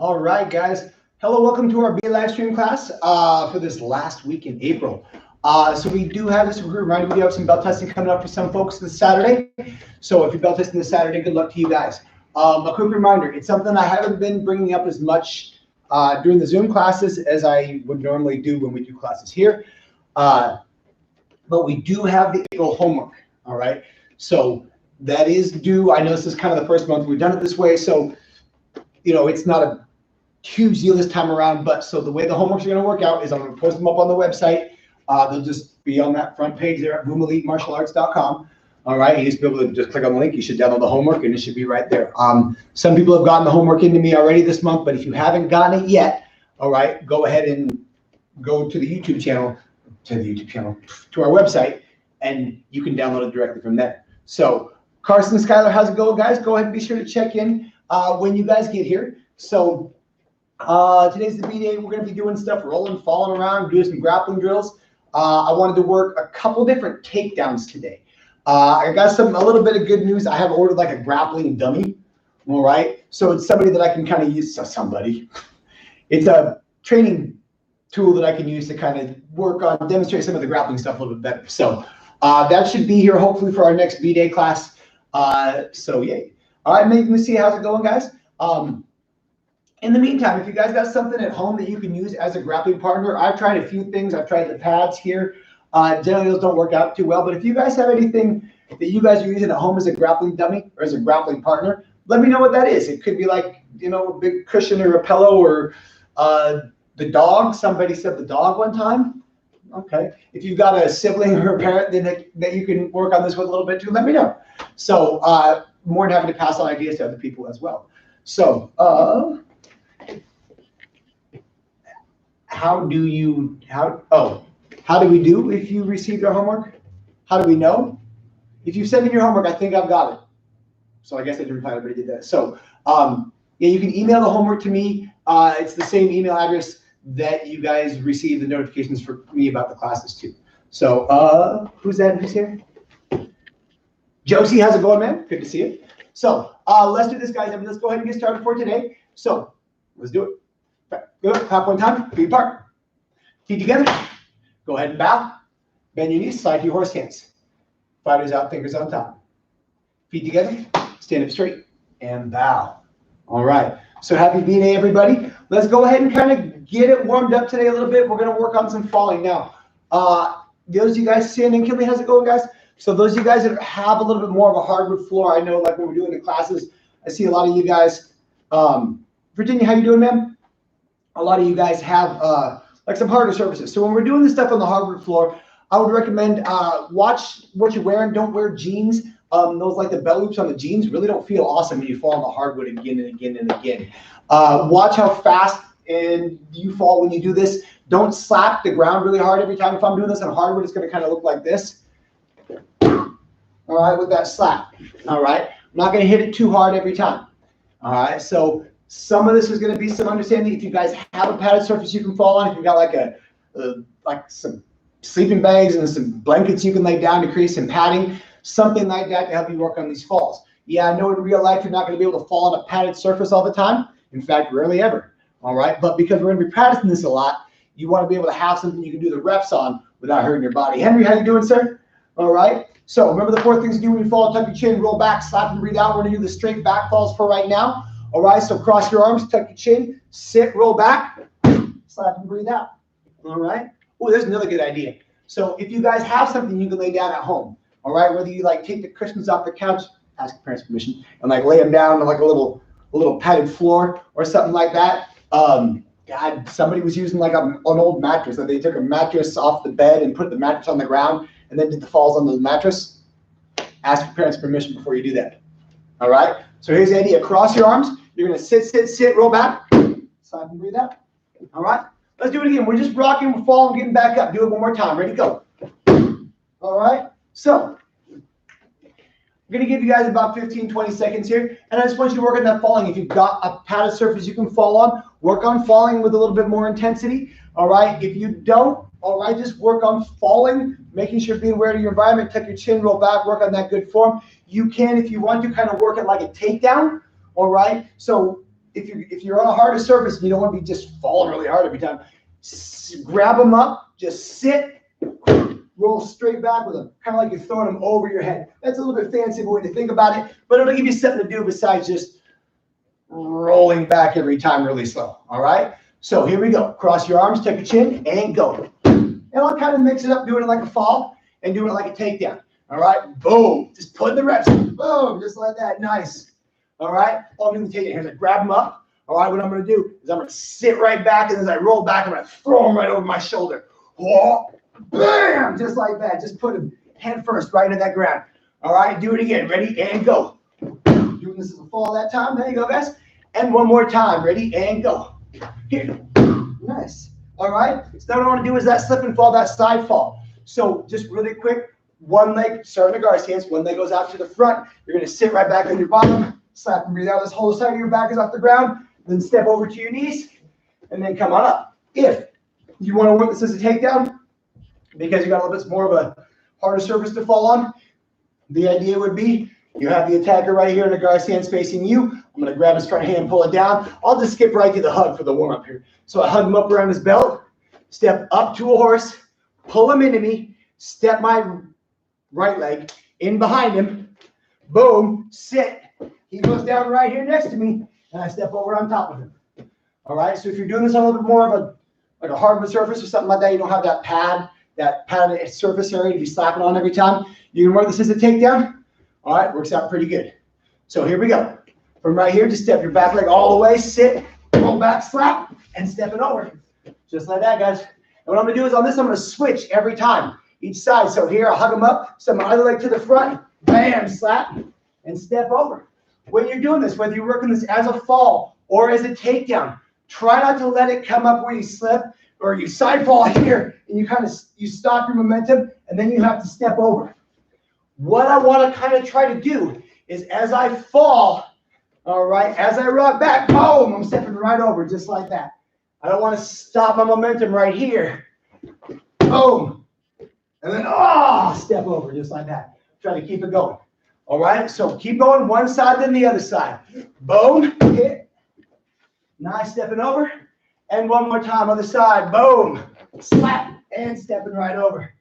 All right, guys. Hello, welcome to our B live stream class for this last week in April. So we do have this reminder. We do have some belt testing coming up for some folks this Saturday. So if you're belt testing this Saturday, good luck to you guys. A quick reminder, it's something I haven't been bringing up as much during the Zoom classes as I would normally do when we do classes here. But we do have the April homework, all right? So that is due. I know this is kind of the first month we've done it this way, so you know, it's not a huge deal this time around, but so the way the homeworks are going to work out is I'm going to post them up on the website. They'll just be on that front page there at boomelitemartialarts.com. All right, you just be able to just click on the link. You should download the homework, and it should be right there. Some people have gotten the homework into me already this month, but if you haven't gotten it yet, all right, go ahead and go to the YouTube channel, to our website, and you can download it directly from there. So Carson, Skylar, how's it going, guys? Go ahead and be sure to check in when you guys get here. So today's the B-Day. We're going to be doing stuff, rolling, falling around, doing some grappling drills. I wanted to work a couple different takedowns today. I got a little bit of good news. I have ordered like a grappling dummy. All right. So it's somebody that I can kind of use. It's a training tool that I can use to kind of work on, demonstrate some of the grappling stuff a little bit better. So that should be here hopefully for our next B-Day class. So yay. All right, let me see how's it going, guys. In the meantime, if you guys got something at home that you can use as a grappling partner, I've tried a few things. I've tried the pads here. Generally, those don't work out too well. But if you guys have anything that you guys are using at home as a grappling dummy or as a grappling partner, let me know what that is. It could be like, you know, a big cushion or a pillow or the dog. Somebody said the dog one time. Okay. If you've got a sibling or a parent that you can work on this with a little bit too, let me know. So more than happy to pass on ideas to other people as well. So how do we do if you received our homework? How do we know? If you send in your homework, I think I've got it. So I guess I didn't reply, everybody did that. So yeah, you can email the homework to me. It's the same email address that you guys receive the notifications for me about the classes too. So who's that? Who's here? Josie, how's it going, man? Good to see you. So let's do this, guys. Let's go ahead and get started for today. So let's do it. Good. Clap one time. Feet apart. Feet together. Go ahead and bow. Bend your knees. Slide to your horse stance. Fighters out, fingers on top. Feet together. Stand up straight and bow. All right. So happy B-Day, everybody. Let's go ahead and kind of get it warmed up today a little bit. We're going to work on some falling now. Those of you guys, Sandy and Kinley, how's it going, guys? So those of you guys that have a little bit more of a hardwood floor, I know like when we're doing the classes, I see a lot of you guys. Virginia, how you doing, ma'am? A lot of you guys have like some harder surfaces. So when we're doing this stuff on the hardwood floor, I would recommend watch what you're wearing. Don't wear jeans. Those like the bell loops on the jeans really don't feel awesome when you fall on the hardwood again and again and again. Watch how fast and you fall when you do this. Don't slap the ground really hard every time. If I'm doing this on hardwood, it's going to kind of look like this. All right, with that slap. All right, I'm not going to hit it too hard every time. All right, so some of this is going to be some understanding. If you guys have a padded surface you can fall on, if you've got like some sleeping bags and some blankets you can lay down to create some padding, something like that to help you work on these falls. Yeah, I know in real life you're not going to be able to fall on a padded surface all the time. In fact, rarely ever. All right, but because we're going to be practicing this a lot, you want to be able to have something you can do the reps on without hurting your body. Henry, how you doing, sir? All right. So remember the 4 things to do when you fall: tuck your chin, roll back, slap and breathe out. We're going to do the straight back falls for right now. All right. So cross your arms, tuck your chin, sit, roll back, slap and breathe out. All right. Oh, there's another good idea. So if you guys have something you can lay down at home, all right, whether you like take the cushions off the couch, ask your parents' permission, and like lay them down on like a little padded floor or something like that. God, somebody was using like an old mattress. So they took a mattress off the bed and put the mattress on the ground and then did the falls on the mattress. Ask your parents' permission before you do that. All right. So here's the idea: cross your arms. You're gonna sit, roll back, slap and breathe out. All right. Let's do it again. We're just rocking, we're falling, getting back up. Do it one more time. Ready? Go. All right. So I'm going to give you guys about 15, 20 seconds here. And I just want you to work on that falling. If you've got a padded surface you can fall on, work on falling with a little bit more intensity. All right. If you don't, all right, just work on falling, making sure you're being aware of your environment. Tuck your chin, roll back, work on that good form. You can, if you want to, kind of work it like a takedown. All right. So if you're on a harder surface and you don't want to be just falling really hard every time, grab them up, just sit, roll straight back with them, kind of like you're throwing them over your head. That's a little bit fancy way to think about it, but it'll give you something to do besides just rolling back every time really slow. All right. So here we go. Cross your arms, take a chin, and go. And I'll kind of mix it up, doing it like a fall and doing it like a takedown. All right. Boom. Just put the reps. Boom. Just like that. Nice. All right. I'll do the takedown. Here's like grab them up. All right. What I'm going to do is I'm going to sit right back, and as I roll back, I'm going to throw them right over my shoulder. Whoa. Bam. Just like that. Just put them head first right into that ground. All right. Do it again. Ready? And go. Doing this as a fall that time. There you go, guys. And one more time. Ready? And go. Here. Nice. All right. So now what I want to do is that slip and fall, that side fall. So just really quick, one leg, starting the guard stance, one leg goes out to the front. You're going to sit right back on your bottom, slap and breathe out. This whole side of your back is off the ground. Then step over to your knees and then come on up. If you want to work this as a takedown, because you got a little bit more of a harder surface to fall on, the idea would be you have the attacker right here in the guard stance facing you. I'm going to grab his front hand and pull it down. I'll just skip right to the hug for the warm-up here. So I hug him up around his belt, step up to a horse, pull him into me, step my right leg in behind him, boom, sit. He goes down right here next to me, and I step over on top of him. All right, so if you're doing this on a little bit more of a hardwood surface or something like that, you don't have that padded surface area to be slapping on every time, you can work this as a takedown. All right, works out pretty good. So here we go. From right here, just step your back leg all the way, sit, roll back, slap, and step it over. Just like that, guys. And what I'm going to do is on this, I'm going to switch every time, each side. So here, I'll hug them up, step my other leg to the front, bam, slap, and step over. When you're doing this, whether you're working this as a fall or as a takedown, try not to let it come up where you slip or you side fall here and you stop your momentum and then you have to step over. What I want to kind of try to do is as I fall, all right, as I rock back, boom, I'm stepping right over just like that. I don't want to stop my momentum right here. Boom. And then, step over just like that. Try to keep it going. All right, so keep going one side, then the other side. Boom, hit. Nice, stepping over. And one more time, other side. Boom, slap, and stepping right over.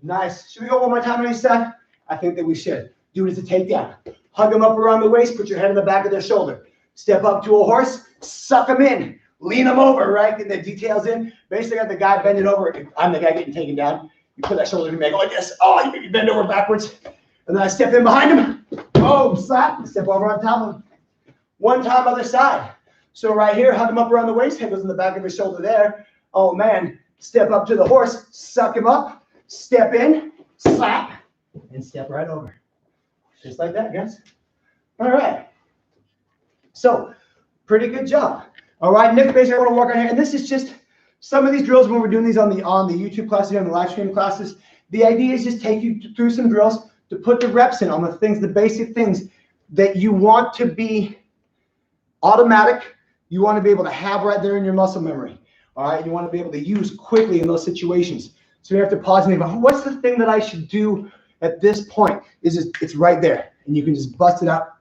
Nice. Should we go one more time on each side? I think that we should. Do it as a takedown. Hug them up around the waist. Put your head on the back of their shoulder. Step up to a horse. Suck them in. Lean them over, right? Get the details in. Basically, got the guy bending over. I'm the guy getting taken down. You put that shoulder to me. I go like this. Oh, you bend over backwards. And then I step in behind him. Boom, slap. Step over on top of him. One time, other side. So right here, hug him up around the waist. Head goes in the back of his shoulder there. Oh, man. Step up to the horse. Suck him up. Step in. Slap. And step right over. Just like that, guys. All right. So, pretty good job. All right, next basically I want to work on here. And this is just some of these drills when we're doing these on the YouTube classes and the live stream classes. The idea is just take you through some drills to put the reps in on the things, the basic things that you want to be automatic. You want to be able to have right there in your muscle memory. All right, you want to be able to use quickly in those situations. So you have to pause and think about what's the thing that I should do at this point. It's right there, and you can just bust it out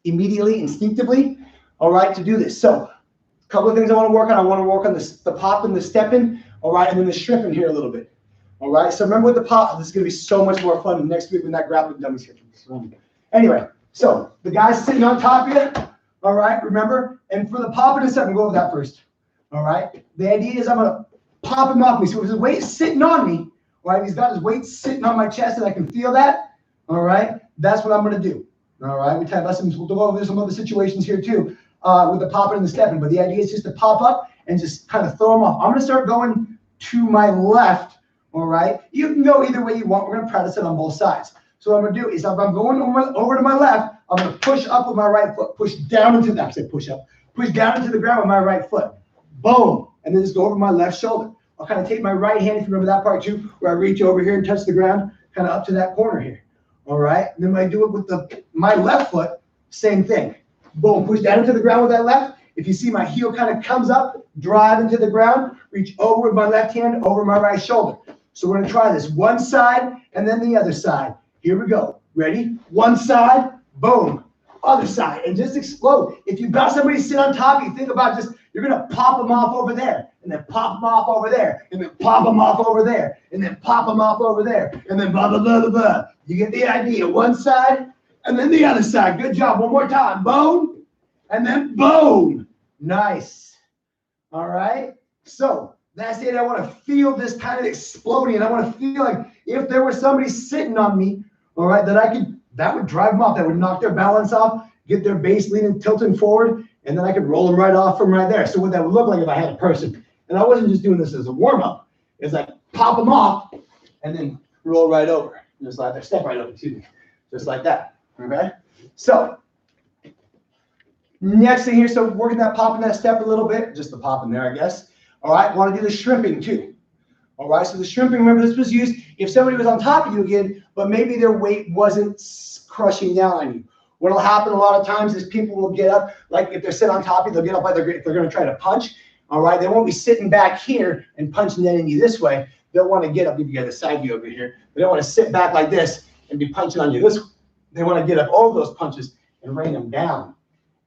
immediately, instinctively. All right, to do this. So a couple of things I want to work on. I want to work on the pop and the stepping. All right, and then the stripping here a little bit. All right, so remember with the pop, this is going to be so much more fun next week when that grappling dummies here. Anyway, so the guy's sitting on top of you. All right, remember? And for the pop and the stepping, go with that first. All right, the idea is I'm going to pop him off me. So his weight's sitting on me. All right, he's got his weight sitting on my chest and I can feel that. All right, that's what I'm going to do. All right, we type lessons. We'll go over some other situations here too with the popping and the stepping. But the idea is just to pop up and just kind of throw them off. I'm going to start going to my left. All right, you can go either way you want. We're going to practice it on both sides. So what I'm going to do is if I'm going over to my left, I'm going to push up with my right foot, push down into that. I said push up, push down into the ground with my right foot. Boom, and then just go over my left shoulder. I'll kind of take my right hand, if you remember that part too, where I reach over here and touch the ground, kind of up to that corner here. All right, and then when I do it with my left foot, same thing. Boom, push down into the ground with that left. If you see my heel kind of comes up, drive into the ground, reach over with my left hand over my right shoulder. So we're going to try this one side and then the other side. Here we go. Ready? One side, boom. other side, and just explode. If you've got somebody sit on top, you think about just, you're gonna pop them off over there, and then pop them off over there, and then pop them off over there, and then pop them off over there, and then blah, blah, blah, blah, blah. You get the idea. One side, and then the other side. Good job. One more time. Boom, and then boom. Nice. All right. So that's it. I want to feel this kind of exploding. I want to feel like if there was somebody sitting on me, all right, that would drive them off. That would knock their balance off, get their base leaning, tilting forward, and then I could roll them right off from right there. So what that would look like if I had a person, and I wasn't just doing this as a warm-up, is like pop them off and then roll right over. Just like that. Step right over, excuse me. Just like that. Okay? So next thing here, so working that pop and that step a little bit, just the pop in there, I guess. All right, want to do the shrimping too. All right, so the shrimping, remember this was used if somebody was on top of you again, but maybe their weight wasn't crushing down on you. What'll happen a lot of times is people will get up, like if they're sitting on top of you, they'll get up like if they're going to try to punch. All right, they won't be sitting back here and punching that in you this way. They'll want to get up, if you got a side view over here. They don't want to sit back like this and be punching on you this way. They want to get up all those punches and rain them down.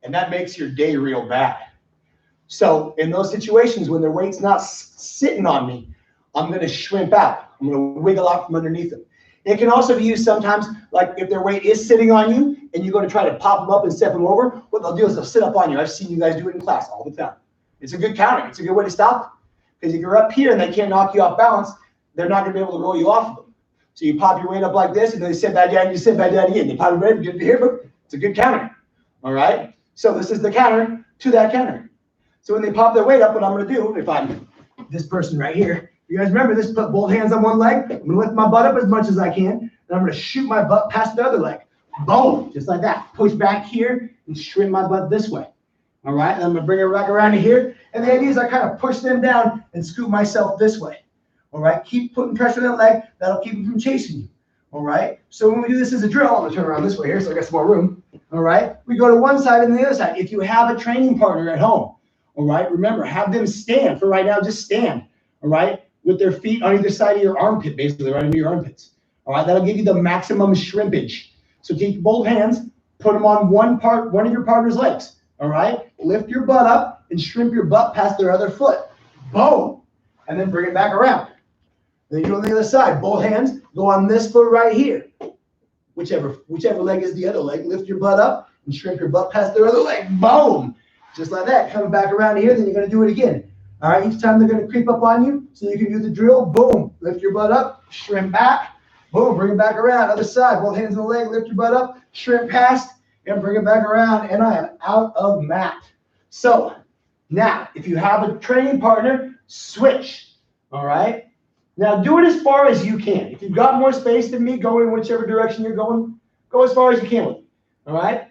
And that makes your day real bad. So in those situations when their weight's not sitting on me, I'm going to shrimp out. I'm going to wiggle out from underneath them. It can also be used sometimes, like if their weight is sitting on you and you're going to try to pop them up and step them over, what they'll do is they'll sit up on you. I've seen you guys do it in class all the time. It's a good counter. It's a good way to stop them. Because if you're up here and they can't knock you off balance, they're not going to be able to roll you off of them. So you pop your weight up like this and then they sit back down and you sit back down again. They pop your weight up, get here, but it's a good counter. All right? So this is the counter to that counter. So when they pop their weight up, what I'm going to do, if I'm this person right here, you guys remember this, put both hands on one leg. I'm going to lift my butt up as much as I can. And I'm going to shoot my butt past the other leg. Boom, just like that. Push back here and shrimp my butt this way. All right, and I'm going to bring it back around to here. And the idea is I kind of push them down and scoop myself this way. All right, keep putting pressure on that leg. That'll keep them from chasing you. All right, so when we do this as a drill, I'm going to turn around this way here so I got some more room. All right, we go to one side and the other side. If you have a training partner at home, all right, remember, have them stand. For right now, just stand. All right, with their feet on either side of your armpit, basically right under your armpits. All right, that'll give you the maximum shrimpage. So take both hands, put them on one of your partner's legs. All right, lift your butt up and shrimp your butt past their other foot. Boom, and then bring it back around. Then you go on the other side. Both hands go on this foot right here. Whichever leg is the other leg. Lift your butt up and shrimp your butt past their other leg. Boom, just like that. Coming back around here, then you're going to do it again. All right, each time they're going to creep up on you, so you can do the drill. Boom, lift your butt up, shrimp back. Boom, bring it back around. Other side, both hands on the leg, lift your butt up, shrimp past, and bring it back around, and I am out of mat. So now, if you have a training partner, switch. All right. Now do it as far as you can. If you've got more space than me, go in whichever direction you're going. Go as far as you can with it. All right.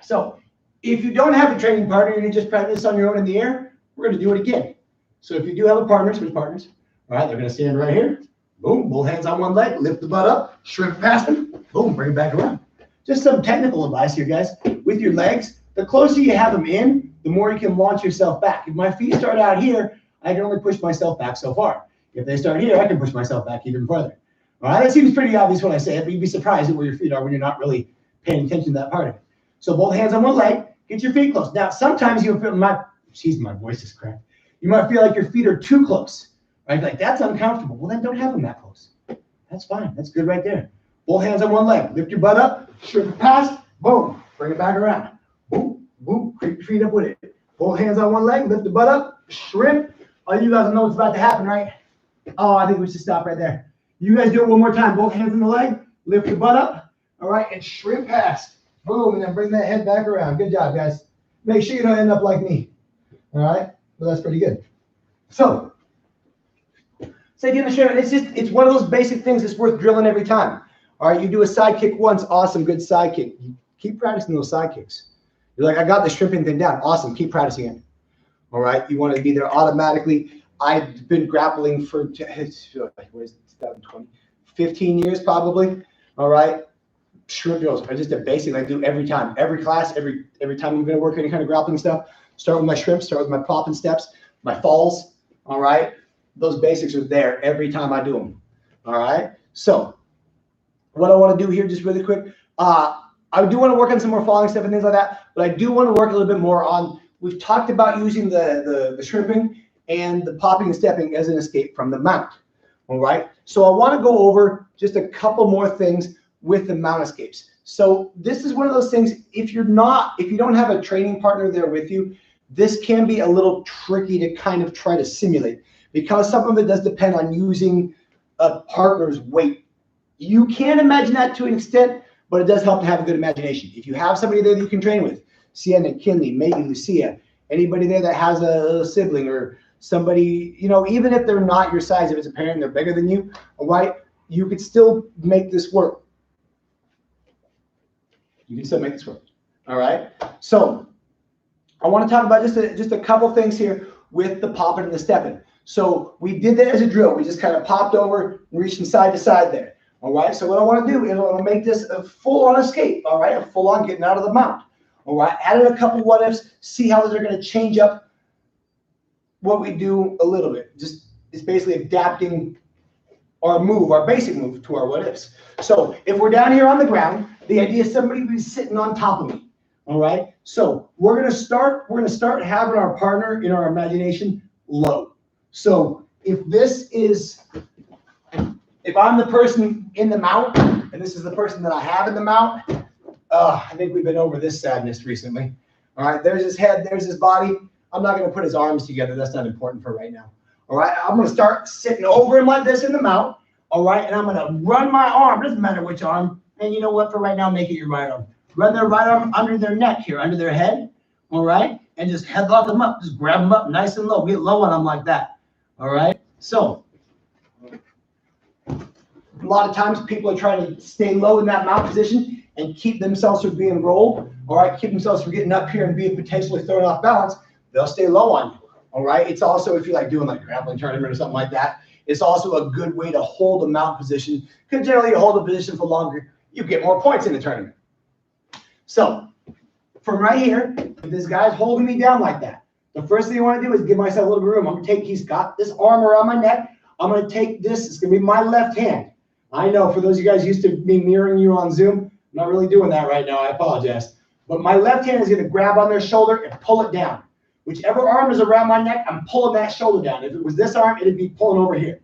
So if you don't have a training partner and you just practice on your own in the air, we're going to do it again. So if you do have a partner, switch partners. All right, they're going to stand right here. Boom, both hands on one leg, lift the butt up, shrimp past them. Boom, bring it back around. Just some technical advice here, guys. With your legs, the closer you have them in, the more you can launch yourself back. If my feet start out here, I can only push myself back so far. If they start here, I can push myself back even further. All right, that seems pretty obvious when I say it, but you'd be surprised at where your feet are when you're not really paying attention to that part of it. So both hands on one leg, get your feet close. Now, sometimes you'll feel my voice is cracked. You might feel like your feet are too close, right? Like that's uncomfortable. Well, then don't have them that close. That's fine. That's good right there. Both hands on one leg. Lift your butt up, shrimp past, boom, bring it back around. Boom, boom, creep your feet up with it. Both hands on one leg, lift the butt up, shrimp. All you guys know what's about to happen, right? Oh, I think we should stop right there. You guys do it one more time. Both hands on the leg, lift your butt up, all right, and shrimp past. Boom, and then bring that head back around. Good job, guys. Make sure you don't end up like me. All right, well, that's pretty good. So, say the shrimp. It's one of those basic things that's worth drilling every time. All right, you do a side kick once, awesome, good side kick. You keep practicing those side kicks. You're like, I got the shrimping thing down. Awesome, keep practicing it. All right, you want to be there automatically. I've been grappling for, what is it, 2020, 15 years probably. All right, shrimp drills are just a basic I do every time, every class, every time I'm going to work any kind of grappling stuff. Start with my shrimp, start with my popping steps, my falls. All right, those basics are there every time I do them. All right, so what I want to do here just really quick, I I do want to work on some more falling step and things like that, but I do want to work a little bit more on, we've talked about using the shrimping and the popping and stepping as an escape from the mount. All right. So I want to go over just a couple more things with the mount escapes. So this is one of those things, if you don't have a training partner there with you, this can be a little tricky to kind of try to simulate, because some of it does depend on using a partner's weight. You can imagine that to an extent, but it does help to have a good imagination. If you have somebody there that you can train with, Sienna, Kinley, Megan, Lucia, anybody there that has a sibling or somebody, even if they're not your size, if it's a parent, they're bigger than you, all right, you could still make this work. You can still make this work, all right? So I want to talk about just a couple things here with the popping and the stepping. So we did that as a drill. We just kind of popped over and reached from side to side there. All right, so what I want to do is I want to make this a full-on escape, all right, a full-on getting out of the mount. All right, added a couple what-ifs, see how they're going to change up what we do a little bit. It's basically adapting our move, our basic move, to our what-ifs. So if we're down here on the ground, the idea is somebody will be sitting on top of me. All right, so we're going to start having our partner in our imagination low. So if I'm the person in the mount, and this is the person that I have in the mount, I think we've been over this sadness recently. All right, there's his head, there's his body. I'm not going to put his arms together. That's not important for right now. All right, I'm going to start sitting over him like this in the mount. All right, and I'm going to run my arm. Doesn't matter which arm. And you know what? For right now, make it your right arm. Run their right arm under their neck here, under their head. All right, and just headlock them up. Just grab them up nice and low. Get low on them like that. All right, so a lot of times people are trying to stay low in that mount position and keep themselves from being rolled, all right, keep themselves from getting up here and being potentially thrown off balance. They'll stay low on you, all right? It's also, if you like doing like a grappling tournament or something like that, it's also a good way to hold a mount position, because generally you hold a position for longer, you get more points in the tournament. So from right here, if this guy's holding me down like that, the first thing I want to do is give myself a little bit of room. I'm going to take, he's got this arm around my neck. I'm going to take this, it's going to be my left hand. I know for those of you guys used to me mirroring you on Zoom, I'm not really doing that right now. I apologize. But my left hand is going to grab on their shoulder and pull it down. Whichever arm is around my neck, I'm pulling that shoulder down. If it was this arm, it'd be pulling over here.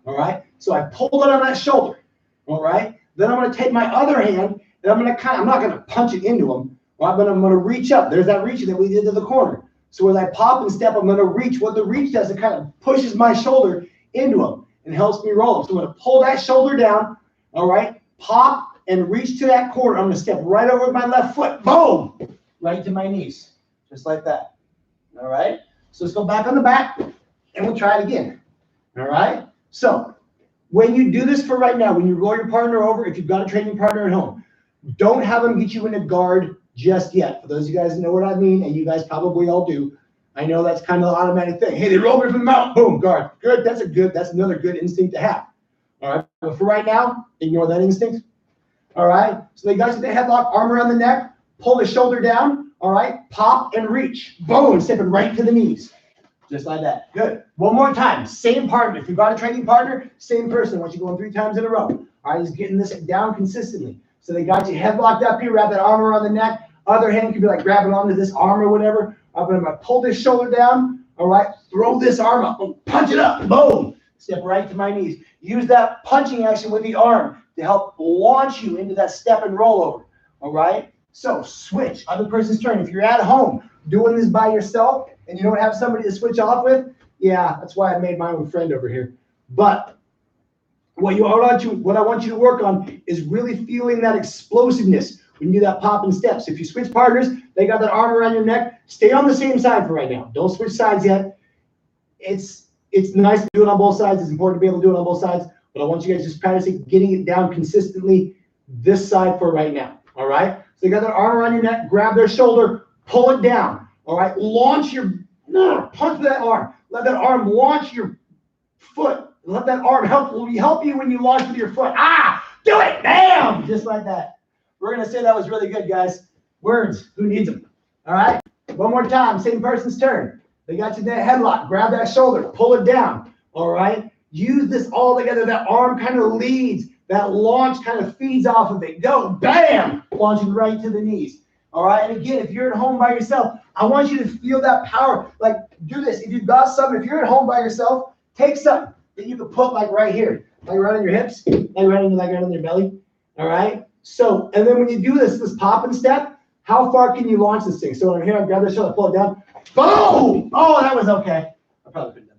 All right? So I pull it on that shoulder. All right? Then I'm going to take my other hand, and I'm not going to punch it into him, right? But I'm going to reach up. There's that reaching that we did to the corner. So as I pop and step, I'm going to reach. What the reach does, it kind of pushes my shoulder into him and helps me roll him. So I'm going to pull that shoulder down, all right, pop and reach to that corner. I'm going to step right over with my left foot, boom, right to my knees, just like that, all right? So let's go back on the back, and we'll try it again, all right? So when you do this for right now, when you roll your partner over, if you've got a training partner at home, don't have them get you into guard just yet. For those of you guys who know what I mean, and you guys probably all do, I know that's kind of an automatic thing. Hey, they roll me from the mount, boom, guard. Good, that's another good instinct to have. All right, but for right now, ignore that instinct. All right, so they got you the headlock, arm around the neck, pull the shoulder down, all right, pop and reach. Boom, stepping right to the knees. Just like that. Good. One more time, same partner. If you've got a training partner, same person. Once you're going 3 times in a row. All right, just getting this down consistently. So they got you headlocked up here, wrap that arm around the neck. Other hand could be like grabbing onto this arm or whatever. I'm going to pull this shoulder down, all right, throw this arm up, punch it up, boom, step right to my knees. Use that punching action with the arm to help launch you into that step and roll over, all right? So switch, other person's turn. If you're at home doing this by yourself and you don't have somebody to switch off with, yeah, that's why I made my own friend over here. But what I want you to work on is really feeling that explosiveness when you do that pop and steps. If you switch partners, they got that arm around your neck, stay on the same side for right now. Don't switch sides yet. It's nice to do it on both sides. It's important to be able to do it on both sides. But I want you guys just practicing getting it down consistently this side for right now. All right? So they got their arm around your neck, grab their shoulder, pull it down. All right? Launch your, punch that arm. Let that arm launch your foot. Let that arm help you when you launch with your foot. Ah! Do it! Bam! Just like that. We're going to say that was really good, guys. Words, who needs them? All right? One more time, same person's turn. They got you that headlock. Grab that shoulder, pull it down. All right? Use this all together. That arm kind of leads. That launch kind of feeds off of it. Go, bam, launching right to the knees. All right, and again, if you're at home by yourself, I want you to feel that power. Like, do this. If you've got something, if you're at home by yourself, take something that you can put like right here, like right on your hips, like right on your belly. All right. So, and then when you do this pop and step, how far can you launch this thing? So when I'm here, I grab this shoulder, pull it down, boom! Oh, that was okay. I probably could have done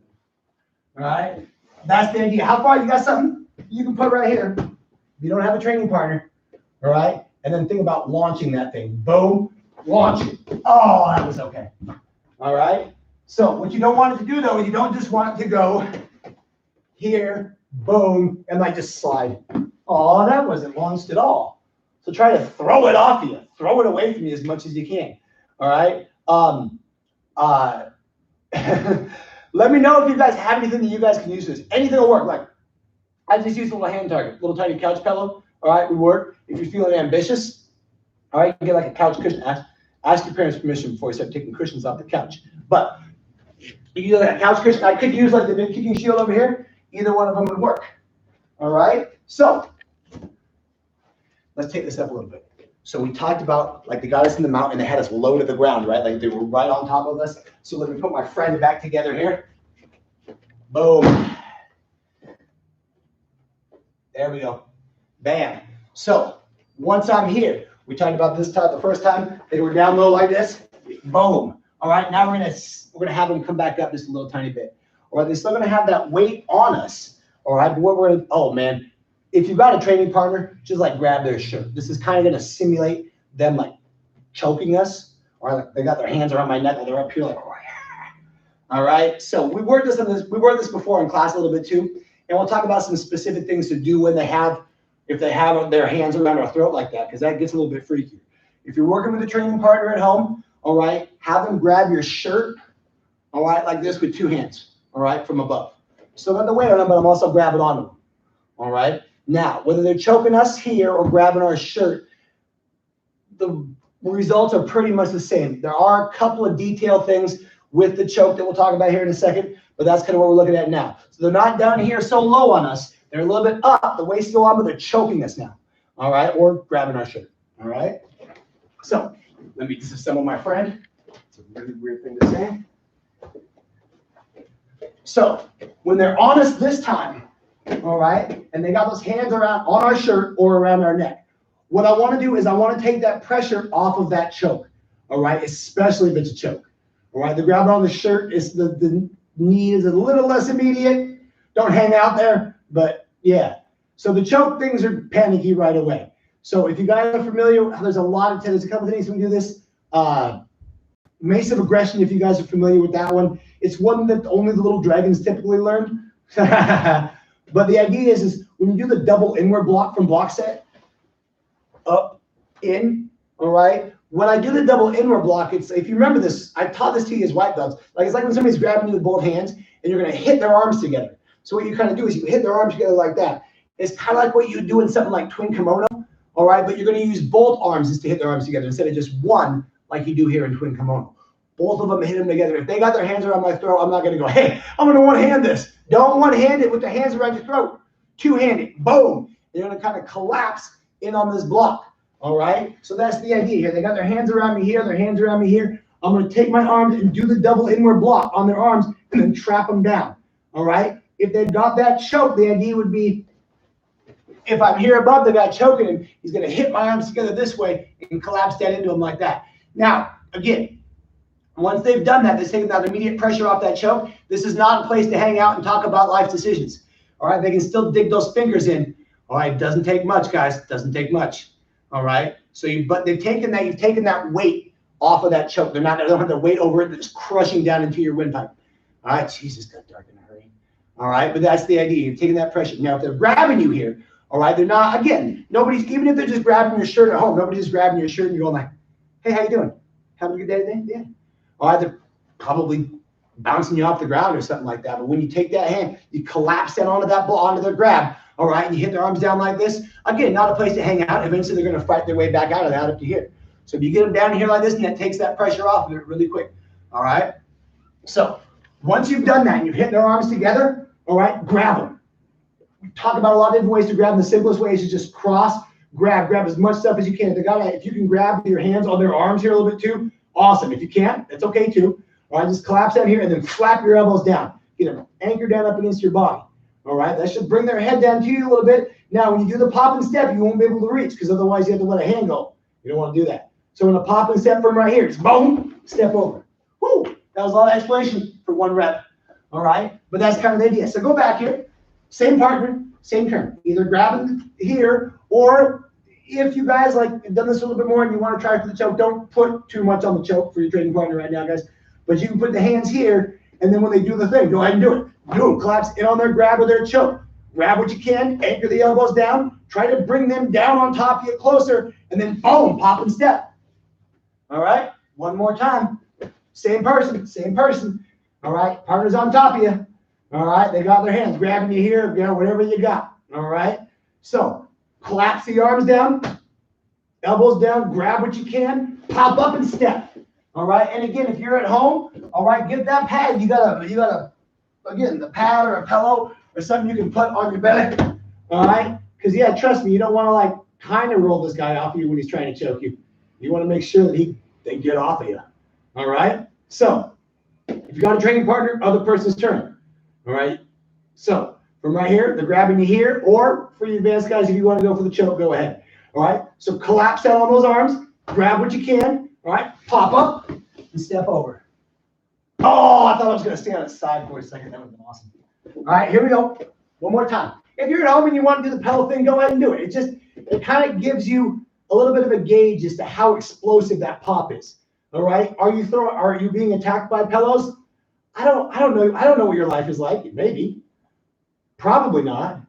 that. All right. That's the idea. How far? You got something you can put right here. You don't have a training partner. All right. And then think about launching that thing. Boom, launch it. Oh, that was okay. All right. So what you don't want it to do though, is you don't just want it to go here, boom, and like just slide. Oh, that wasn't launched at all. So try to throw it off you. Throw it away from you as much as you can. All right. Let me know if you guys have anything that you guys can use for this. Anything will work. Like, I just use a little hand target, little tiny couch pillow. All right, we work. If you're feeling ambitious, all right, you get like a couch cushion. Ask your parents' permission before you start taking cushions off the couch. But you use like a couch cushion. I could use like the mid kicking shield over here. Either one of them would work. All right. So let's take this up a little bit. So we talked about like they got us in the mountain and they had us low to the ground, right? Like they were right on top of us. So let me put my friend back together here. Boom. There we go. Bam. So once I'm here, we talked about this time the first time. They were down low like this. Boom. All right. Now we're gonna have them come back up just a little tiny bit. All right. They're still gonna have that weight on us. All right. But what we're gonna, oh man. If you've got a training partner, just like grab their shirt. This is kind of going to simulate them like choking us, or like they got their hands around my neck and they're up here like, oh, yeah. All right. So we worked this before in class a little bit too, and we'll talk about some specific things to do when if they have their hands around our throat like that, because that gets a little bit freaky. If you're working with a training partner at home, all right, have them grab your shirt, all right, like this with two hands, all right, from above. Still got the weight on them, but I'm also grabbing on them, all right. Now, whether they're choking us here or grabbing our shirt, the results are pretty much the same. There are a couple of detailed things with the choke that we'll talk about here in a second, but that's kind of what we're looking at now. So they're not down here so low on us. They're a little bit up. The waist still on, but they're choking us now. All right, or grabbing our shirt. All right. So let me disassemble my friend. It's a really weird thing to say. So when they're on us this time, all right, and they got those hands around on our shirt or around our neck, what I want to do is I want to take that pressure off of that choke, all right, especially if it's a choke. All right, the grab on the shirt is the knee is a little less immediate. Don't hang out there, but yeah. So the choke things are panicky right away. So if you guys are familiar, there's a couple things we can do this. Massive aggression, if you guys are familiar with that one. It's one that only the little dragons typically learn. But the idea is when you do the double inward block from block set, up, in, all right? When I do the double inward block, it's, if you remember this, I taught this to you as white belts. Like it's like when somebody's grabbing you with both hands and you're gonna hit their arms together. So what you kind of do is you hit their arms together like that. It's kind of like what you do in something like twin kimono, all right? But you're gonna use both arms just to hit their arms together instead of just one like you do here in twin kimono. Both of them hit them together. If they got their hands around my throat, I'm not gonna go, hey, I'm gonna one-hand this. Don't one-hand it with the hands around your throat. Two-handed, boom. They're gonna kind of collapse in on this block, all right? So that's the idea here. They got their hands around me here, their hands around me here. I'm gonna take my arms and do the double inward block on their arms and then trap them down, all right? If they've got that choke, the idea would be, if I'm here above the guy choking him, he's gonna hit my arms together this way and collapse down into him like that. Now, again, once they've done that, they've taken that immediate pressure off that choke. This is not a place to hang out and talk about life decisions. All right, they can still dig those fingers in. All right, doesn't take much, guys. Doesn't take much. All right. So but you've taken that weight off of that choke. They don't have the weight over it. They're just crushing down into your windpipe. All right, Jesus, got dark in a hurry. All right, but that's the idea. You're taking that pressure. Now, if they're grabbing you here, all right, they're not, again, even if they're just grabbing your shirt at home, nobody's just grabbing your shirt and you're going like, hey, how you doing? Having a good day today? Yeah. All right, they're probably bouncing you off the ground or something like that. But when you take that hand, you collapse down onto their grab, all right, and you hit their arms down like this. Again, not a place to hang out. Eventually, they're going to fight their way back out of that up to here. So if you get them down here like this, and that takes that pressure off of it really quick, all right? So once you've done that and you've hit their arms together, all right, grab them. we talk about a lot of different ways to grab. The simplest way is to just cross, grab as much stuff as you can. If you can grab with your hands on their arms here a little bit too, awesome. If you can't, that's okay too. All right, just collapse down here and then flap your elbows down. Get them anchored down up against your body. All right, that should bring their head down to you a little bit. Now, when you do the pop and step, you won't be able to reach because otherwise you have to let a hand go. You don't want to do that. So in a pop and step from right here, just boom, step over. Woo! That was a lot of explanation for one rep. All right, but that's kind of the idea. So go back here, same partner, same turn. Either grab it here, or if you guys like done this a little bit more and you want to try for the choke, don't put too much on the choke for your training partner right now, guys. But you can put the hands here, and then when they do the thing, go ahead and do it. Boom, collapse in on their grab or their choke. Grab what you can, anchor the elbows down, try to bring them down on top of you closer, and then boom, pop and step. All right, one more time. Same person, same person. All right, partner's on top of you. All right, they got their hands grabbing you here, whatever you got. All right, so collapse the arms down, elbows down, grab what you can, pop up and step. All right, and again, if you're at home, all right, get that pad. You gotta, again, the pad or a pillow or something you can put on your belly. All right, because yeah, trust me, you don't want to like kind of roll this guy off of you when he's trying to choke you. You want to make sure that they get off of you. All right, so if you got a training partner, other person's turn. All right, so from right here, they're grabbing you here, or for you advanced guys, if you want to go for the choke, go ahead. All right, so collapse down on those arms, grab what you can. All right, pop up and step over. Oh, I thought I was going to stay on its side for a second. That would have been awesome. All right, here we go. One more time. If you're at home and you want to do the pedal thing, go ahead and do it. It kind of gives you a little bit of a gauge as to how explosive that pop is. All right, are you being attacked by pillows? I don't know. I don't know what your life is like. Maybe, probably not.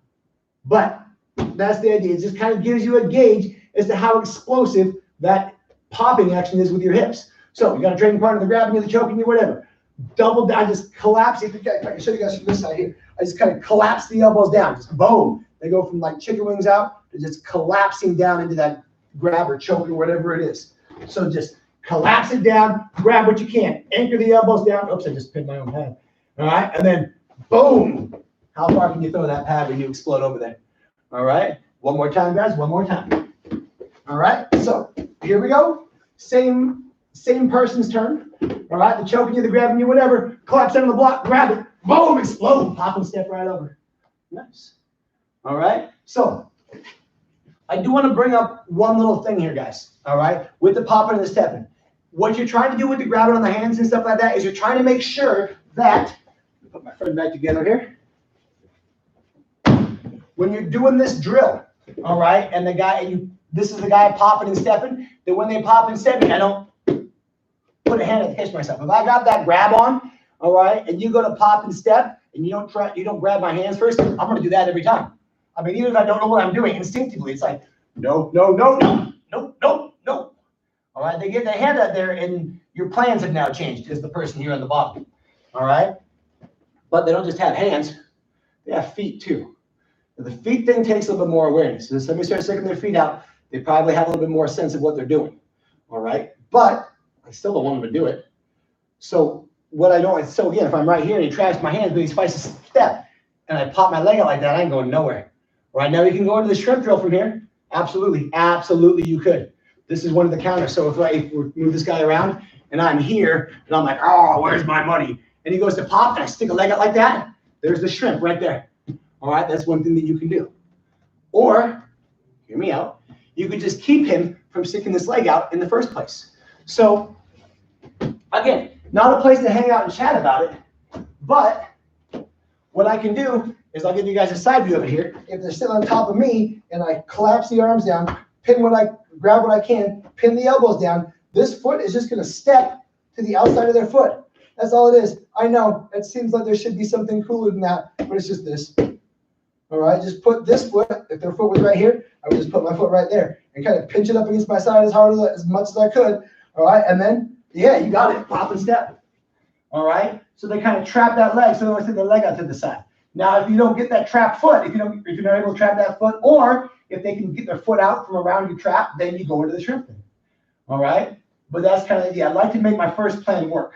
But that's the idea. It just kind of gives you a gauge as to how explosive that popping action is with your hips. So you got a training partner, they're grabbing you, they're choking you, whatever. Double down, just collapse. If I can show you guys from this side here. I just kind of collapse the elbows down. Just boom. They go from like chicken wings out to just collapsing down into that grab or choke or whatever it is. So just collapse it down, grab what you can, anchor the elbows down. Oops, I just pinned my own pad. All right, and then boom. How far can you throw that pad when you explode over there? All right, one more time, guys, one more time. All right, so here we go. Same person's turn. All right, the choking you, the grabbing you, whatever. Collapse under the block, grab it, boom, explode, pop and step right over. Nice. All right, so I do want to bring up one little thing here, guys. All right, with the popping and the stepping. What you're trying to do with the grabbing on the hands and stuff like that is you're trying to make sure that, put my friend back together here. When you're doing this drill, all right, and this is the guy popping and stepping, that when they pop and step, I don't put a hand at the hitch myself. If I got that grab on, all right, and you go to pop and step, and you don't grab my hands first, I'm going to do that every time. I mean, even if I don't know what I'm doing instinctively, it's like, no. All right, they get their hand out there, and your plans have now changed as the person here on the bottom. All right, but they don't just have hands; they have feet too. The feet thing takes a little bit more awareness. So if somebody starts sticking their feet out, they probably have a little bit more sense of what they're doing. All right, but I still don't want them to do it. So what I don't, so again, if I'm right here and he traps my hands, but he's twice a step, and I pop my leg out like that, I ain't going nowhere. Right now, you can go into the shrimp drill from here. Absolutely, you could. This is one of the counters. So if we move this guy around, and I'm here, and I'm like, oh, where's my money? And he goes to pop, and I stick a leg out like that. There's the shrimp right there. All right, that's one thing that you can do. Or, hear me out, you could just keep him from sticking this leg out in the first place. So, again, not a place to hang out and chat about it, but what I can do is I'll give you guys a side view of it here. If they're sitting on top of me and I collapse the arms down, grab what I can, pin the elbows down, this foot is just going to step to the outside of their foot. That's all it is. I know it seems like there should be something cooler than that, but it's just this. All right, just put this foot, if their foot was right here, I would just put my foot right there and kind of pinch it up against my side as much as I could. All right, and then, yeah, you got it, pop and step. All right, so they kind of trap that leg, so they always take their leg out to the side. Now, if you don't get that trapped foot, if you're not able to trap that foot, or if they can get their foot out from around your trap, then you go into the shrimp thing. All right, but that's kind of the idea. I'd like to make my first plan work.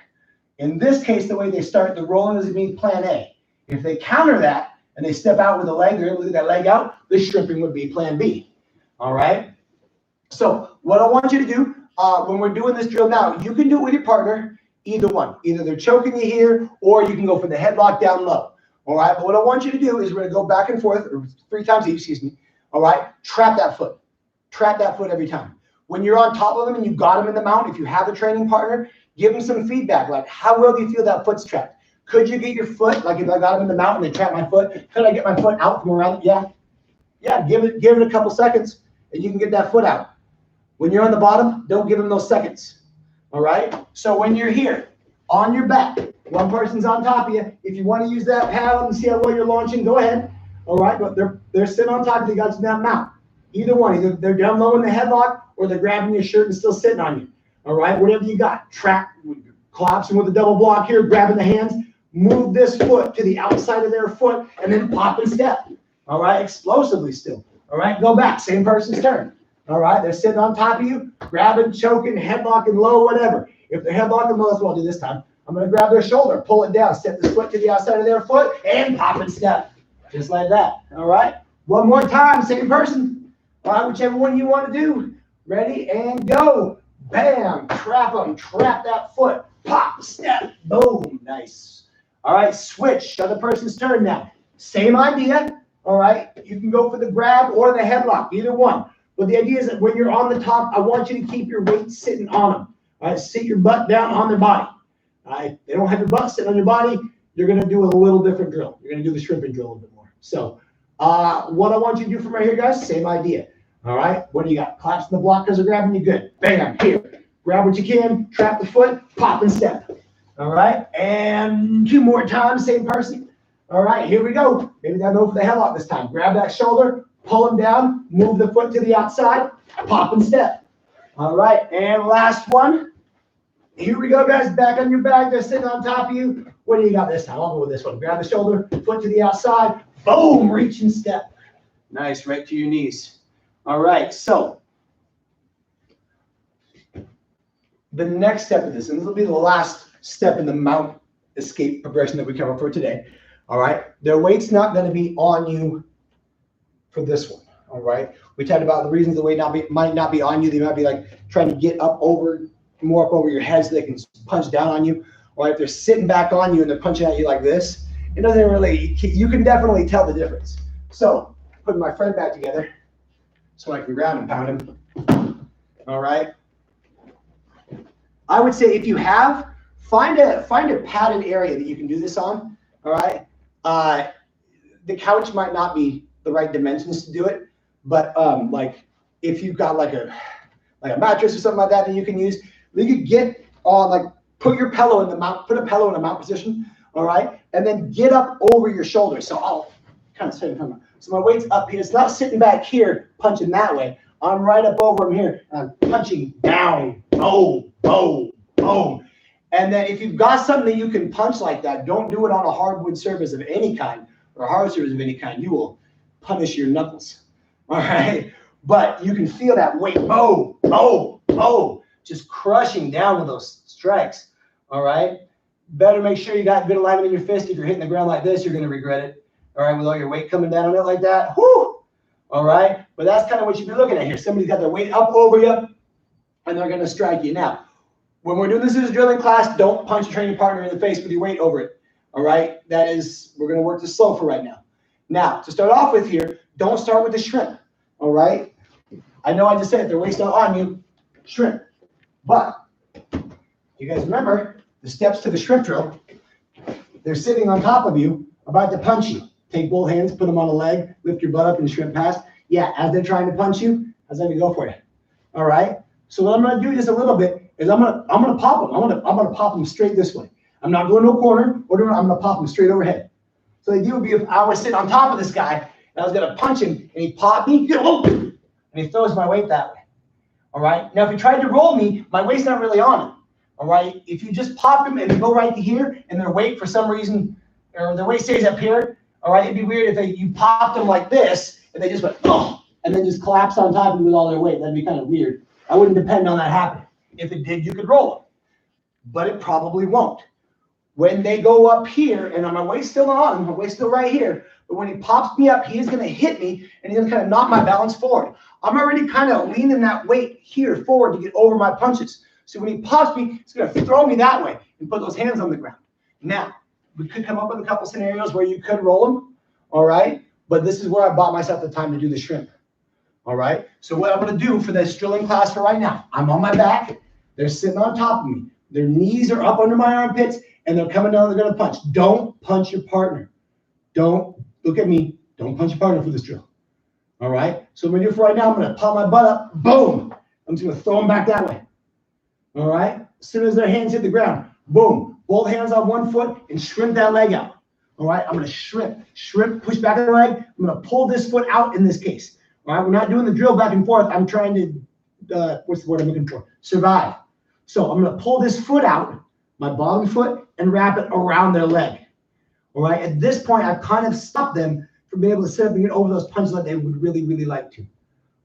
In this case, the way they start the rolling is mean plan A. If they counter that, and they step out with a leg, they're able to get that leg out, the shrimping would be plan B. All right? So what I want you to do when we're doing this drill now, you can do it with your partner, either one. Either they're choking you here, or you can go for the headlock down low. All right? But what I want you to do is we're going to go back and forth, or 3 times each, excuse me. All right? Trap that foot. Trap that foot every time. When you're on top of them and you got them in the mount, if you have a training partner, give them some feedback. Like, how well do you feel that foot's trapped? Could you get your foot, like if I got them in the mount and they trap my foot, could I get my foot out from around it? Yeah. Yeah, give it a couple seconds and you can get that foot out. When you're on the bottom, don't give them those seconds. All right? So when you're here, on your back, one person's on top of you. If you want to use that paddle and see how well you're launching, go ahead. All right? But they're sitting on top of you, got you that mount. Either one. Either they're down low in the headlock or they're grabbing your shirt and still sitting on you. All right? Whatever you got. Trap, collapsing with a double block here, grabbing the hands. Move this foot to the outside of their foot and then pop and step. All right? Explosively still. All right? Go back. Same person's turn. All right? They're sitting on top of you, grabbing, choking, headlocking low, whatever. If they're headlocking low, that's what I'll do this time. I'm going to grab their shoulder, pull it down, step this foot to the outside of their foot, and pop and step. Just like that. All right? One more time, same person. All right? Whichever one you want to do. Ready? And go. Bam. Trap them. Trap that foot. Pop, step. Boom. Nice. All right, switch. Other person's turn now. Same idea. All right, you can go for the grab or the headlock, either one. But the idea is that when you're on the top, I want you to keep your weight sitting on them. All right, sit your butt down on their body. All right, they don't have your butt sitting on your body. You're going to do a little different drill. You're going to do the shrimping drill a little bit more. So what I want you to do from right here, guys, same idea. All right, what do you got? Collapse the block because they're grabbing you good. Bam, here. Grab what you can, trap the foot, pop and step. All right, and 2 more times, same person. All right, here we go. Maybe they'll go for the headlock this time. Grab that shoulder, pull them down, move the foot to the outside, pop and step. All right, and last one. Here we go, guys. Back on your back. They're sitting on top of you. What do you got this time? I'll go with this one. Grab the shoulder, foot to the outside. Boom, reach and step. Nice, right to your knees. All right, so the next step of this, and this will be the last step in the mount escape progression that we cover for today. All right, their weight's not going to be on you for this one. All right, we talked about the reasons the weight might not be on you. They might be like trying to get up more up over your head so they can punch down on you. Or if they're sitting back on you and they're punching at you like this, it doesn't really. You can definitely tell the difference. So putting my friend back together so I can ground and pound him. All right. I would say if you have, find a padded area that you can do this on. All right. The couch might not be the right dimensions to do it, but like if you've got like a mattress or something like that you can use, you could get on like put your pillow in the mount, put a pillow in a mount position. All right, and then get up over your shoulder. So I'll kind of sit from. So my weight's up here. It's not sitting back here punching that way. I'm right up over him here. I'm punching down. Boom, boom, boom. And then if you've got something that you can punch like that, don't do it on a hardwood surface of any kind or a hard surface of any kind. You will punish your knuckles. All right. But you can feel that weight. Boom, boom, boom. Just crushing down with those strikes. All right. Better make sure you got good alignment in your fist. If you're hitting the ground like this, you're going to regret it. All right. With all your weight coming down on it like that. Whoo. All right. But that's kind of what you'd be looking at here. Somebody's got their weight up over you and they're going to strike you. Now, when we're doing this as a drilling class, don't punch a training partner in the face with your weight over it. All right. We're going to work this slow for right now. Now, to start off with here, don't start with the shrimp. All right. I know I just said their weight's not on you, shrimp. But you guys remember the steps to the shrimp drill. They're sitting on top of you, about to punch you. Take both hands, put them on a leg, lift your butt up and shrimp pass. Yeah, as they're trying to punch you, how's that going to go for you? All right. So what I'm going to do just a little bit is I'm gonna pop them. I'm gonna pop them straight this way. I'm not going to a corner or I'm gonna pop them straight overhead. So the idea would be if I was sitting on top of this guy and I was gonna punch him and he popped me, and he throws my weight that way. All right. Now if he tried to roll me, my weight's not really on him. All right. If you just pop him and they go right to here and their weight for some reason or their weight stays up here, all right, it'd be weird if you popped them like this and they just went and then just collapsed on top of you with all their weight. That'd be kind of weird. I wouldn't depend on that happening. If it did, you could roll them, but it probably won't. When they go up here, and my weight's still on him, my weight's still right here, but when he pops me up, he is going to hit me, and he's going to kind of knock my balance forward. I'm already kind of leaning that weight here forward to get over my punches. So when he pops me, it's going to throw me that way and put those hands on the ground. Now, we could come up with a couple scenarios where you could roll them, all right? But this is where I bought myself the time to do the shrimp, all right? So what I'm going to do for this drilling class for right now, I'm on my back. They're sitting on top of me. Their knees are up under my armpits, and they're coming down. They're going to punch. Don't punch your partner. Don't look at me. Don't punch your partner for this drill, all right? So what I'm going to do for right now, I'm going to pop my butt up. Boom. I'm just going to throw them back that way, all right? As soon as their hands hit the ground, boom. Both hands on one foot and shrimp that leg out. All right, I'm going to shrimp, push back the leg. I'm going to pull this foot out in this case. All right, we're not doing the drill back and forth. I'm trying to, what's the word I'm looking for? Survive. So I'm going to pull this foot out, my bottom foot, and wrap it around their leg. All right, at this point, I've kind of stopped them from being able to sit up and get over those punches that they would really, really like to.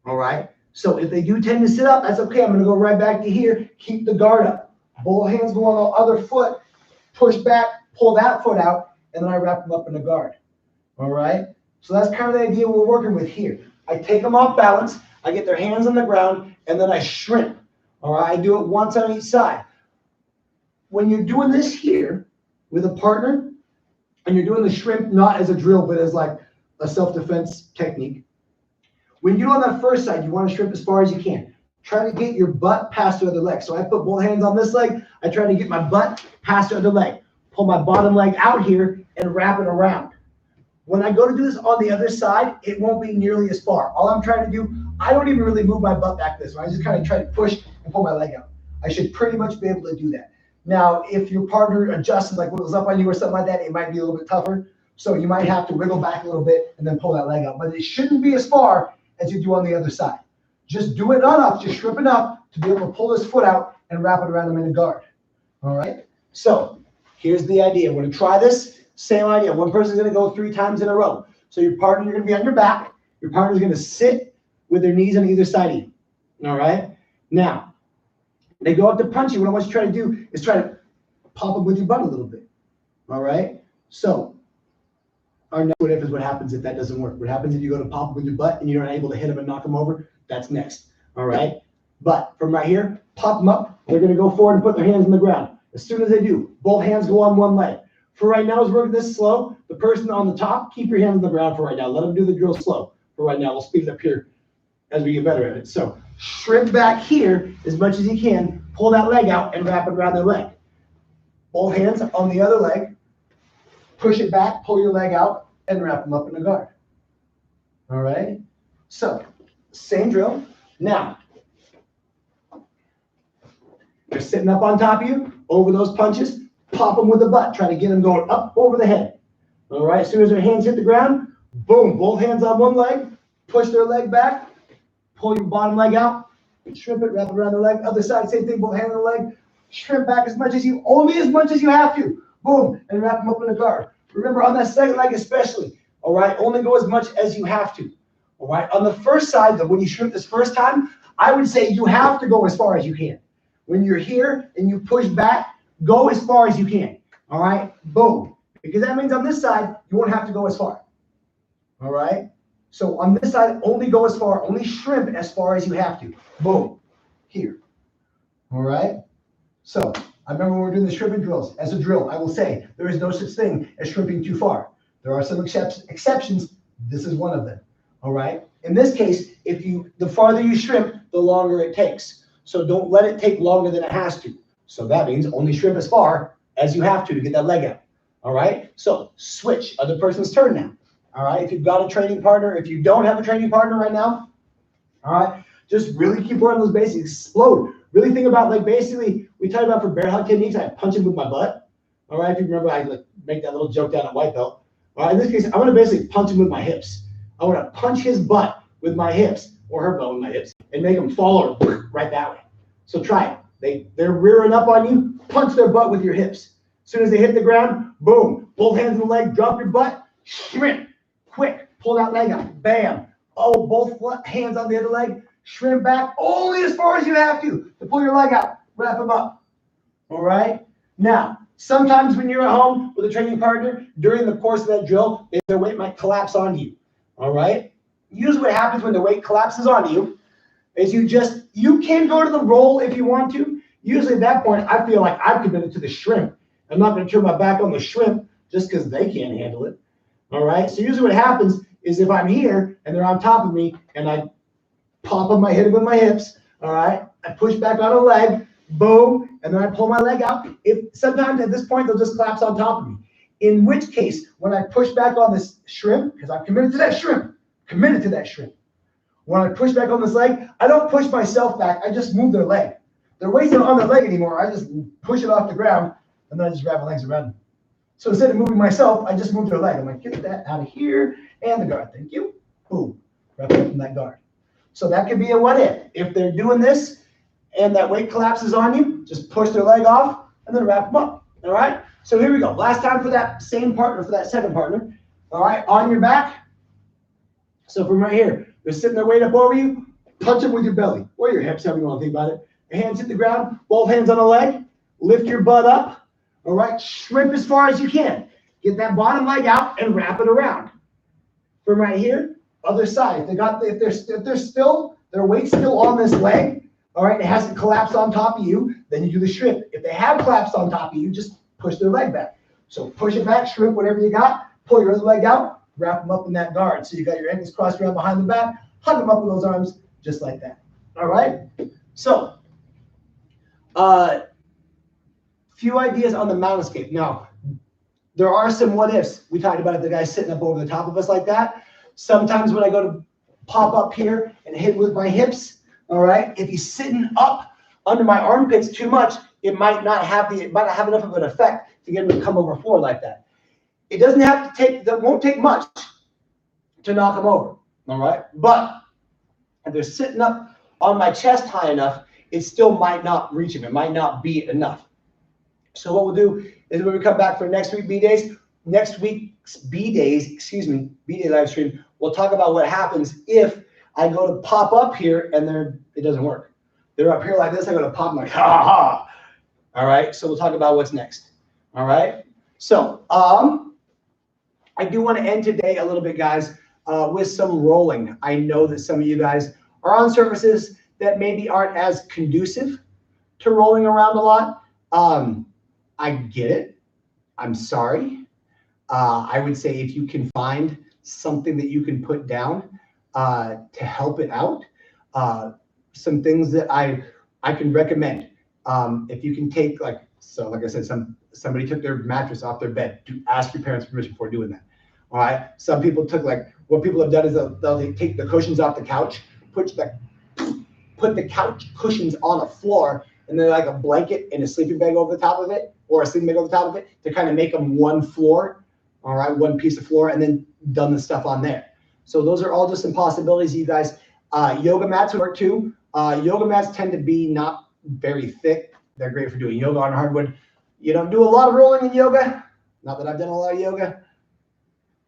All right, so if they do tend to sit up, that's okay. I'm going to go right back to here, keep the guard up. Both hands go on the other foot, push back, pull that foot out, and then I wrap them up in a guard, all right? So that's kind of the idea we're working with here. I take them off balance, I get their hands on the ground, and then I shrimp, all right? I do it once on each side. When you're doing this here with a partner, and you're doing the shrimp not as a drill, but as like a self-defense technique, when you do on that first side, you want to shrimp as far as you can. Try to get your butt past the other leg. So I put both hands on this leg, I try to get my butt past the other leg. Pull my bottom leg out here and wrap it around. When I go to do this on the other side, it won't be nearly as far. All I'm trying to do, I don't even really move my butt back this way. I just kind of try to push and pull my leg out. I should pretty much be able to do that. Now, if your partner adjusts, like what was up on you or something like that, it might be a little bit tougher. So you might have to wiggle back a little bit and then pull that leg out. But it shouldn't be as far as you do on the other side. Just do it enough, just shrimp enough to be able to pull this foot out and wrap it around them in a guard. All right? So here's the idea. We're going to try this. Same idea. One person's going to go 3 times in a row. So your partner, you're going to be on your back. Your partner's going to sit with their knees on either side of you. All right? Now, they go up to punch you. What I want you to try to do is try to pop them with your butt a little bit. All right? So our next what if is what happens if that doesn't work. What happens if you go to pop them with your butt and you're not able to hit them and knock them over? That's next. All right? But from right here, pop them up. They're going to go forward and put their hands on the ground. As soon as they do, both hands go on one leg. For right now, as we're working this slow, the person on the top, keep your hands on the ground for right now. Let them do the drill slow. For right now, we'll speed it up here as we get better at it. So shrimp back here as much as you can. Pull that leg out and wrap it around their leg. Both hands on the other leg. Push it back, pull your leg out, and wrap them up in a guard. All right? So same drill. Now, they're sitting up on top of you, over those punches, pop them with the butt. Try to get them going up over the head. All right, as soon as their hands hit the ground, boom, both hands on one leg, push their leg back, pull your bottom leg out, shrimp it, wrap it around the leg. Other side, same thing, both hands on the leg, shrimp back only as much as you have to. Boom, and wrap them up in a guard. Remember, on that second leg especially, all right, only go as much as you have to. All right, on the first side, though, when you shrimp this first time, I would say you have to go as far as you can. When you're here and you push back, go as far as you can. All right, boom. Because that means on this side, you won't have to go as far. All right, so on this side, only go as far, only shrimp as far as you have to. Boom, here. All right, so I remember when we were doing the shrimping drills. As a drill, I will say there is no such thing as shrimping too far. There are some exceptions. This is one of them. All right. In this case, the farther you shrimp, the longer it takes. So don't let it take longer than it has to. So that means only shrimp as far as you have to get that leg out. All right. So switch. Other person's turn now. All right. If you've got a training partner, if you don't have a training partner right now, all right, just really keep working those basics. Explode. Really think about, like, basically, we talked about for bear hug techniques, I punch him with my butt. All right. If you remember, I make that little joke down at white belt. All right. In this case, I'm going to basically punch him with my hips. I want to punch his butt with my hips, or her butt with my hips, and make them fall over right that way. So try it. They're rearing up on you, punch their butt with your hips. As soon as they hit the ground, boom, both hands on the leg, drop your butt, shrimp, quick, pull that leg out, bam. Oh, both hands on the other leg, shrimp back, only as far as you have to pull your leg out, wrap them up. All right? Now, Sometimes when you're at home with a training partner, during the course of that drill, their weight might collapse onto you. All right? Usually what happens when the weight collapses onto you is you can go to the roll if you want to. Usually at that point, I feel like I've committed to the shrimp. I'm not going to turn my back on the shrimp just because they can't handle it. All right? So usually what happens is if I'm here and they're on top of me and I pop on my head with my hips, all right, I push back on a leg, boom, and then I pull my leg out. Sometimes at this point, they'll just collapse on top of me. In which case, when I push back on this shrimp, because I'm committed to that shrimp, when I push back on this leg, I don't push myself back. I just move their leg. Their weight's not on their leg anymore. I just push it off the ground, and then I just wrap my legs around them. So instead of moving myself, I just move their leg. I'm like, get that out of here, and the guard. Thank you. Boom. Wrap it up in that guard. So that could be a what if. If they're doing this and that weight collapses on you, just push their leg off, and then wrap them up. All right? So here we go. Last time for that same partner, for that second partner. All right? On your back. So from right here, they're sitting their weight up over you. Touch them with your belly or your hips, however you want to think about it. Hands hit the ground, both hands on the leg. Lift your butt up. All right? Shrimp as far as you can. Get that bottom leg out and wrap it around. From right here, other side. If they're still, their weight's still on this leg, all right, it hasn't collapsed on top of you, then you do the shrimp. If they have collapsed on top of you, just push their leg back. So push it back, shrimp whatever you got, pull your other leg out, wrap them up in that guard. So you got your ankles crossed around behind the back, hug them up with those arms just like that. All right? So, few ideas on the mountain escape. Now, there are some what ifs. We talked about it, the guy sitting up over the top of us like that. Sometimes when I go to pop up here and hit with my hips, all right, if he's sitting up under my armpits too much, it might not have enough of an effect to get him to come over forward like that. It doesn't have to take, that won't take much to knock him over, all right? But if they're sitting up on my chest high enough, it still might not reach him. It might not be enough. So what we'll do is when we come back for next week's B-Day live stream, we'll talk about what happens if I go to pop up here and it doesn't work. They're up here like this, I go to pop, I'm like, ha ha. All right, so we'll talk about what's next. All right, so I do want to end today a little bit, guys, with some rolling. I know that some of you guys are on surfaces that maybe aren't as conducive to rolling around a lot. I get it. I'm sorry. I would say if you can find something that you can put down to help it out, some things that I can recommend. If you can take like I said, somebody took their mattress off their bed. Ask your parents' permission before doing that. All right. Some people took what people have done is they'll take the cushions off the couch, put the couch cushions on a floor, and then like a blanket and a sleeping bag over the top of it, or a sleeping bag over the top of it, to kind of make them one floor. All right, one piece of floor, and then done the stuff on there. So those are all just some possibilities, you guys. Yoga mats would work too. Yoga mats tend to be not very thick. They're great for doing yoga on hardwood. You don't do a lot of rolling in yoga. Not that I've done a lot of yoga,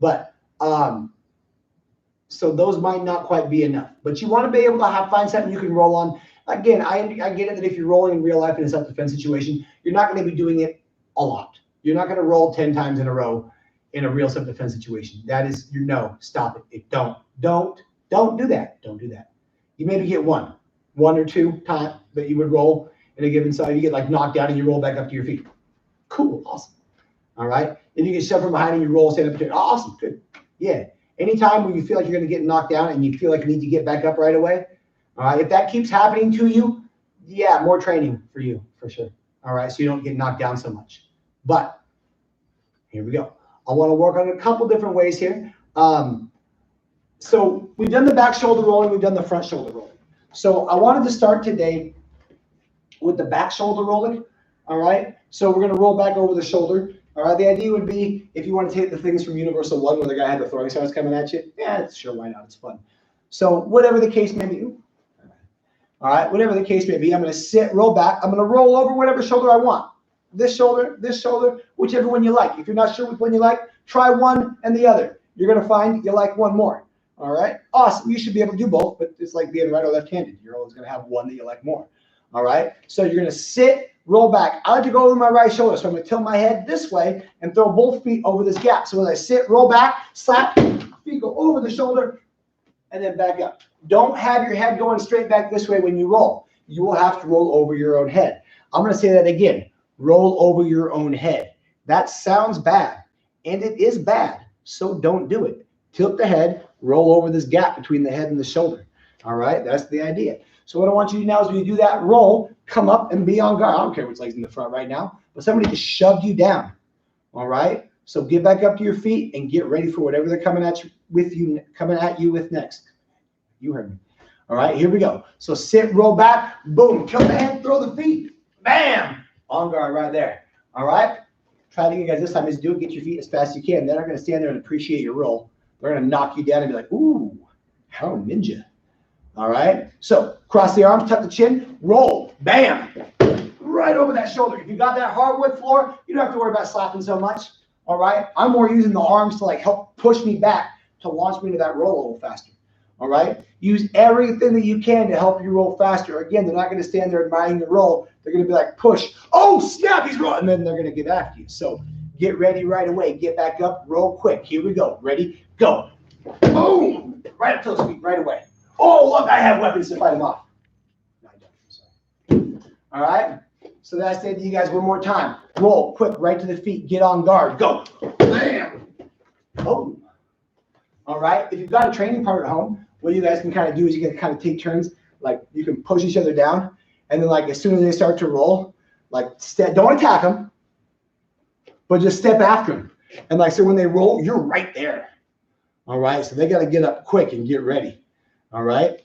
but so those might not quite be enough. But you want to be able to find something you can roll on. Again, I get it that if you're rolling in real life in a self-defense situation, you're not going to be doing it a lot. You're not going to roll 10 times in a row in a real self-defense situation. That is, no, stop it. Don't do that. Don't do that. You maybe get one or two times that you would roll in a given side. You get like knocked down and you roll back up to your feet. Cool, awesome. All right. Then you get shoved from behind and you roll, stand up to it. Awesome, good. Yeah. Anytime when you feel like you're going to get knocked down and you feel like you need to get back up right away, all right, if that keeps happening to you, yeah, more training for you, for sure. All right, so you don't get knocked down so much. But here we go. I want to work on a couple different ways here. So we've done the back shoulder rolling, we've done the front shoulder rolling. So I wanted to start today with the back shoulder rolling. All right, so we're going to roll back over the shoulder. All right, the idea would be if you want to take the things from Universal 1 where the guy had the throwing stars coming at you, yeah, sure, why not? It's fun. So whatever the case may be, all right, whatever the case may be, I'm going to sit, roll back. I'm going to roll over whatever shoulder I want. This shoulder, whichever one you like. If you're not sure which one you like, try one and the other. You're going to find you like one more. All right, awesome. You should be able to do both, but it's like being right or left-handed. You're always going to have one that you like more. All right. So you're going to sit, roll back. I like to go over my right shoulder. So I'm going to tilt my head this way and throw both feet over this gap. So as I sit, roll back, slap, feet go over the shoulder, and then back up. Don't have your head going straight back this way when you roll. You will have to roll over your own head. I'm going to say that again. Roll over your own head. That sounds bad, and it is bad. So don't do it. Tilt the head, roll over this gap between the head and the shoulder. All right, that's the idea. So what I want you to do now is when you do that roll, come up and be on guard. I don't care which leg's in the front right now, but somebody just shoved you down. All right, so get back up to your feet and get ready for whatever they're coming at you with next. You heard me. All right, here we go. So sit, roll back, boom, tilt the head, throw the feet, bam, on guard right there. All right, try to get guys this time is do it. Get your feet as fast as you can. They're not going to stand there and appreciate your roll. They're going to knock you down and be like, ooh, how ninja. All right. So cross the arms, tuck the chin, roll, bam, right over that shoulder. If you got that hardwood floor, you don't have to worry about slapping so much. All right. I'm more using the arms to like help push me back to launch me into that roll a little faster. All right. Use everything that you can to help you roll faster. Again, they're not going to stand there admiring the roll. They're going to be like, push. Oh, snap, he's rolling. And then they're going to get after you. So get ready right away. Get back up, roll quick. Here we go. Ready? Go. Boom. Right up to those feet right away. Oh, look, I have weapons to fight them off. No, I don't. Sorry. All right. So that's it, you guys. One more time. Roll quick, right to the feet. Get on guard. Go. Bam. Oh. All right. If you've got a training partner at home, what you guys can kind of do is you can kind of take turns. Like you can push each other down, and then like as soon as they start to roll, like don't attack them, but just step after them. And like so, when they roll, you're right there. All right. So they got to get up quick and get ready. All right.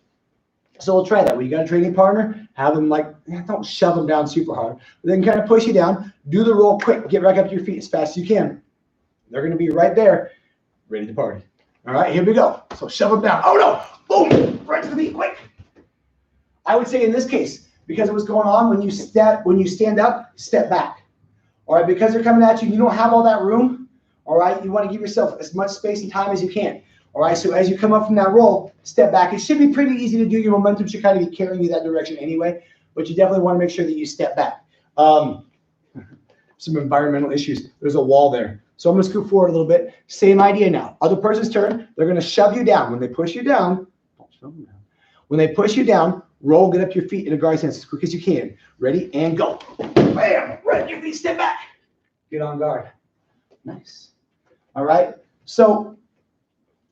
So we'll try that. When you got a training partner, have them like, don't shove them down super hard. But they can kind of push you down. Do the roll quick. Get back up to your feet as fast as you can. They're going to be right there, ready to party. All right, here we go. So shove them down. Oh, no. Boom. Right to the feet, quick. I would say in this case, because of what's going on, when you stand up, step back. All right, because they're coming at you, you don't have all that room. All right, you want to give yourself as much space and time as you can. All right, so as you come up from that roll, step back. It should be pretty easy to do. Your momentum should kind of be carrying you that direction anyway, but you definitely want to make sure that you step back. Some environmental issues. There's a wall there. So I'm going to scoot forward a little bit. Same idea now. Other person's turn. They're going to shove you down. When they push you down, don't shove them down. When they push you down, roll, get up to your feet in a guard stance as quick as you can. Ready? And go. Bam! Right up your feet, step back. Get on guard. Nice. All right. So,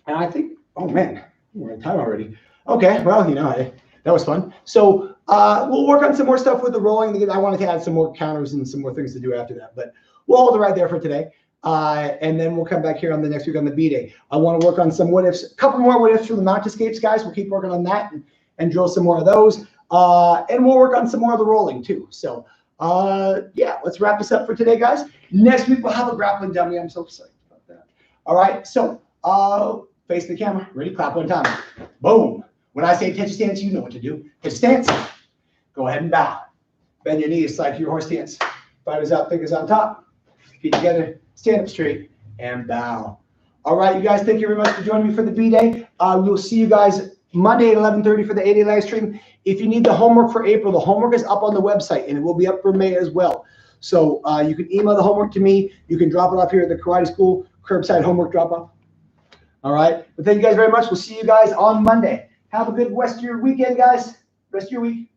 and I think, oh man, we're in time already. Okay, well, you know, that was fun. So we'll work on some more stuff with the rolling. I wanted to add some more counters and some more things to do after that, but we'll hold it right there for today. And then we'll come back here on the next week on the B-Day. I want to work on some what ifs, a couple more what ifs for the mount escapes, guys. We'll keep working on that and drill some more of those. And we'll work on some more of the rolling too. So yeah, let's wrap this up for today, guys. Next week we'll have a grappling dummy. I'm so excited about that. All right, so face the camera. Ready? Clap one time. Boom. When I say attention stance, you know what to do. Hit stance. Go ahead and bow. Bend your knees, slide to your horse stance. Fighters out, fingers on top. Feet together. Stand up straight and bow. All right, you guys, thank you very much for joining me for the B-Day. We'll see you guys Monday at 11:30 for the 8-day live stream. If you need the homework for April, the homework is up on the website, and it will be up for May as well. So you can email the homework to me. You can drop it off here at the Karate School, curbside homework drop-off. All right, but thank you guys very much. We'll see you guys on Monday. Have a good rest of your weekend, guys. Rest of your week.